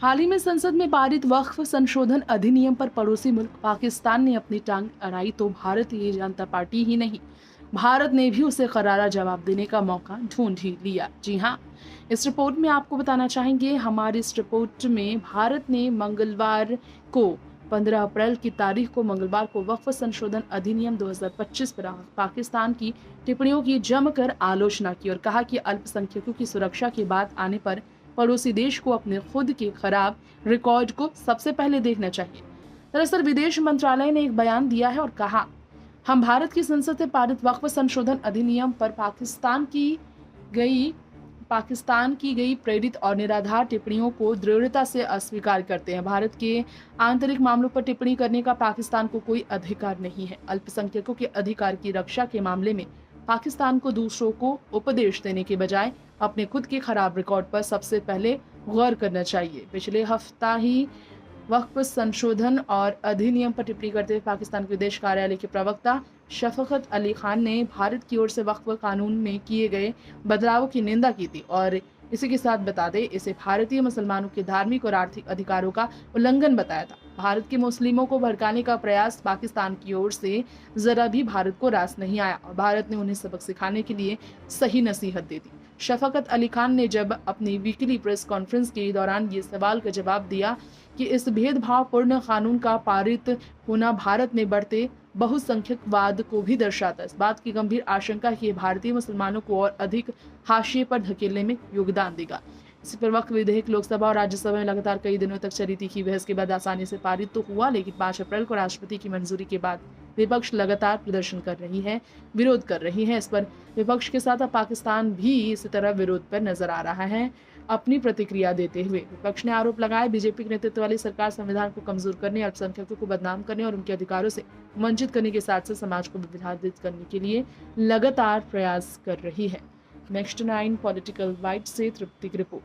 हाल ही में संसद में पारित वक्फ संशोधन अधिनियम पर पड़ोसी मुल्क पाकिस्तान ने अपनी टांग अड़ाई तो भारतीय जनता पार्टी ही नहीं, भारत ने भी उसे करारा जवाब देने का मौका ढूंढ ही लिया। जी हाँ, इस रिपोर्ट में आपको बताना चाहेंगे, हमारी इस रिपोर्ट में भारत ने मंगलवार को 15 अप्रैल की तारीख को मंगलवार को वक्फ संशोधन अधिनियम 2025 पर पाकिस्तान की टिप्पणियों की जमकर आलोचना की और कहा कि अल्पसंख्यकों की सुरक्षा की बात आने पर पड़ोसी देश को अपने खुद के खराब रिकॉर्ड को सबसे पहले देखना चाहिए। दरअसल विदेश मंत्रालय ने एक बयान दिया है और कहा, हम भारत की संसद से पारित वक्फ संशोधन अधिनियम पर पाकिस्तान की गई प्रेरित और निराधार टिप्पणियों को दृढ़ता से अस्वीकार करते हैं। भारत के आंतरिक मामलों पर टिप्पणी करने का पाकिस्तान को कोई अधिकार नहीं है। अल्पसंख्यकों के अधिकार की रक्षा के मामले में पाकिस्तान को दूसरों को उपदेश देने के बजाय अपने खुद के खराब रिकॉर्ड पर सबसे पहले गौर करना चाहिए। पिछले हफ्ता ही वक्फ संशोधन और अधिनियम पर टिप्पणी करते हुए पाकिस्तान के विदेश कार्यालय के प्रवक्ता शफकत अली खान ने भारत की ओर से वक्फ कानून में किए गए बदलावों की निंदा की थी और इसी के साथ बता दें, इसे भारतीय मुसलमानों के धार्मिक और आर्थिक अधिकारों का उल्लंघन बताया था। भारत के मुस्लिमों को भड़काने का प्रयास पाकिस्तान की ओर से जरा भी भारत को रास नहीं आया और भारत ने उन्हें सबक सिखाने के लिए सही नसीहत दे दी। शफकत अली खान ने जब अपनी वीकली प्रेस कॉन्फ्रेंस के दौरान ये सवाल का जवाब दिया कि इस भेदभावपूर्ण कानून का पारित होना भारत में बढ़ते बहुसंख्यकवाद को भी दर्शाता है। इस बात की गंभीर आशंका कि भारतीय मुसलमानों को और अधिक हाशिए पर धकेलने में योगदान देगा। इसी पर वक्फ विधेयक लोकसभा और राज्यसभा में लगातार कई दिनों तक चली तीखी बहस के बाद आसानी से पारित तो हुआ, लेकिन 5 अप्रैल को राष्ट्रपति की मंजूरी के बाद विपक्ष लगातार प्रदर्शन कर रही है, विरोध कर रही है। इस पर विपक्ष के साथ अब पाकिस्तान भी इसी तरह विरोध पर नजर आ रहा है। अपनी प्रतिक्रिया देते हुए विपक्ष ने आरोप लगाया, बीजेपी के नेतृत्व वाली सरकार संविधान को कमजोर करने, अल्पसंख्यकों को बदनाम करने और उनके अधिकारों से वंचित करने के साथ साथ समाज को विभाजित करने के लिए लगातार प्रयास कर रही है। नेक्स्ट 9 पॉलिटिकल वाइट से तृप्ति की रिपोर्ट।